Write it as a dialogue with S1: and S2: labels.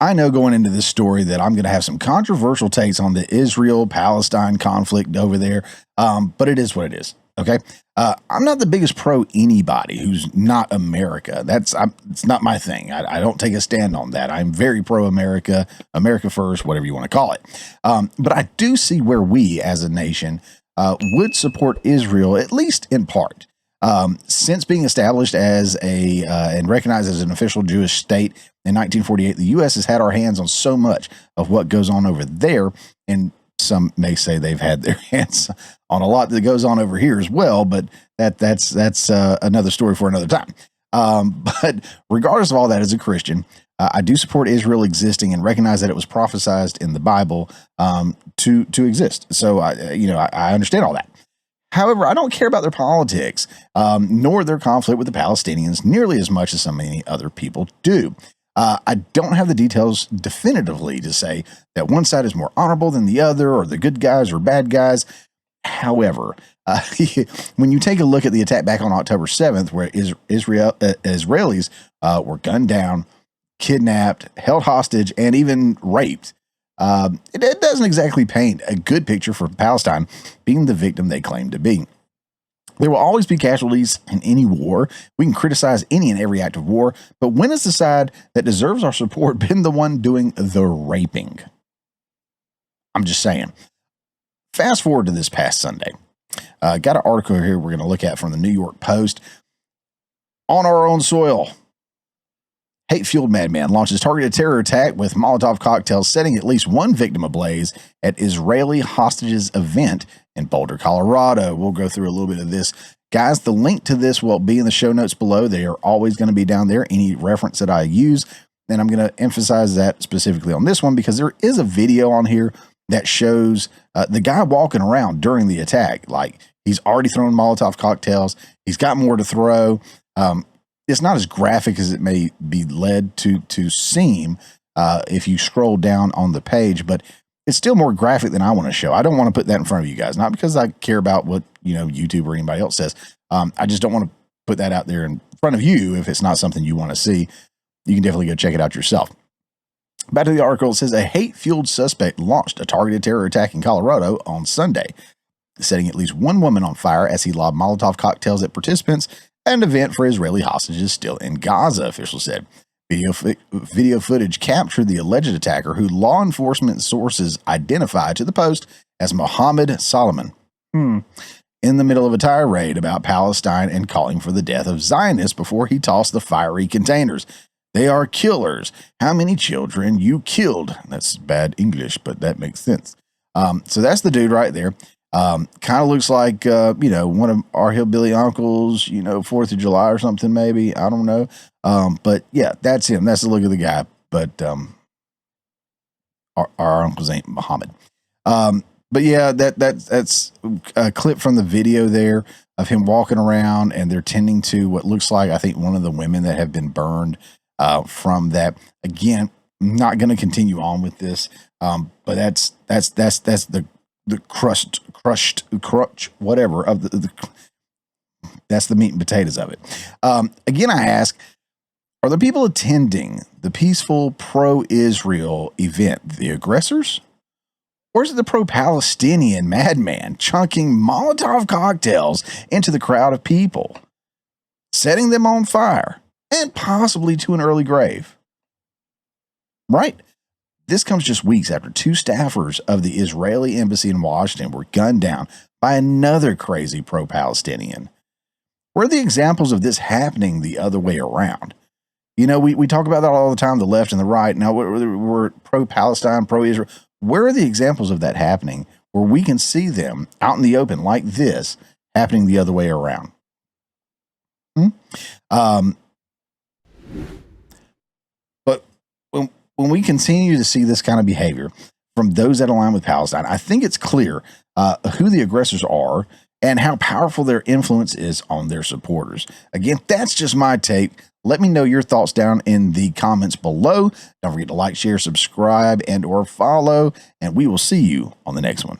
S1: I know going into this story that I'm going to have some controversial takes on the Israel-Palestine conflict over there, but it is what it is, okay? I'm not the biggest pro anybody who's not America. It's not my thing. I don't take a stand on that. I'm very pro-America, America first, whatever you want to call it. But I do see where we as a nation would support Israel, at least in part. Since being established as and recognized as an official Jewish state in 1948, the U.S. has had our hands on so much of what goes on over there, and some may say they've had their hands on a lot that goes on over here as well, but that's another story for another time. But regardless of all that, as a Christian, I do support Israel existing and recognize that it was prophesied in the Bible to exist. So I understand all that. However, I don't care about their politics, nor their conflict with the Palestinians nearly as much as so many other people do. I don't have the details definitively to say that one side is more honorable than the other, or the good guys or bad guys. However, when you take a look at the attack back on October 7th, where Israelis were gunned down, kidnapped, held hostage, and even raped, it doesn't exactly paint a good picture for Palestine being the victim they claim to be. There will always be casualties in any war. We can criticize any and every act of war, but when has the side that deserves our support been the one doing the raping? I'm just saying. Fast forward to this past Sunday. Got an article here we're going to look at from the New York Post. On our own soil, hate-fueled madman launches targeted terror attack with Molotov cocktails, setting at least one victim ablaze at Israeli hostages event in Boulder, Colorado. We'll go through a little bit of this. Guys, the link to this will be in the show notes below. They are always going to be down there, any reference that I use. And I'm going to emphasize that specifically on this one because there is a video on here that shows the guy walking around during the attack. Like, he's already thrown Molotov cocktails. He's got more to throw. It's not as graphic as it may be led to seem if you scroll down on the page, but it's still more graphic than I want to show. I don't want to put that in front of you guys, not because I care about what YouTube or anybody else says. I just don't want to put that out there in front of you if it's not something you want to see. You can definitely go check it out yourself. Back to the article, it says a hate-fueled suspect launched a targeted terror attack in Colorado on Sunday, setting at least one woman on fire as he lobbed Molotov cocktails at participants at an event for Israeli hostages still in Gaza, officials said. Video footage captured the alleged attacker, who law enforcement sources identified to the Post as Mohammed Solomon, in the middle of a tirade about Palestine and calling for the death of Zionists before he tossed the fiery containers. They are killers. How many children you killed? That's bad English, but that makes sense. So that's the dude right there. Kind of looks like, one of our hillbilly uncles, 4th of July or something, maybe. I don't know. But yeah, that's him. That's the look of the guy. But our uncles ain't Muhammad. But yeah, that's a clip from the video there of him walking around, and they're tending to what looks like, I think, one of the women that have been burned from that. Again, I'm not going to continue on with this, but that's the crushed, whatever of that's the meat and potatoes of it. Again, I ask, are the people attending the peaceful pro-Israel event the aggressors? Or is it the pro-Palestinian madman chunking Molotov cocktails into the crowd of people, setting them on fire, and possibly to an early grave? Right? This comes just weeks after two staffers of the Israeli embassy in Washington were gunned down by another crazy pro-Palestinian. Where are the examples of this happening the other way around? We talk about that all the time, the left and the right. Now we're pro-Palestine, pro-Israel. Where are the examples of that happening where we can see them out in the open like this happening the other way around? But when we continue to see this kind of behavior from those that align with Palestine, I think it's clear who the aggressors are and how powerful their influence is on their supporters. Again, that's just my take. Let me know your thoughts down in the comments below. Don't forget to like, share, subscribe, and or follow, and we will see you on the next one.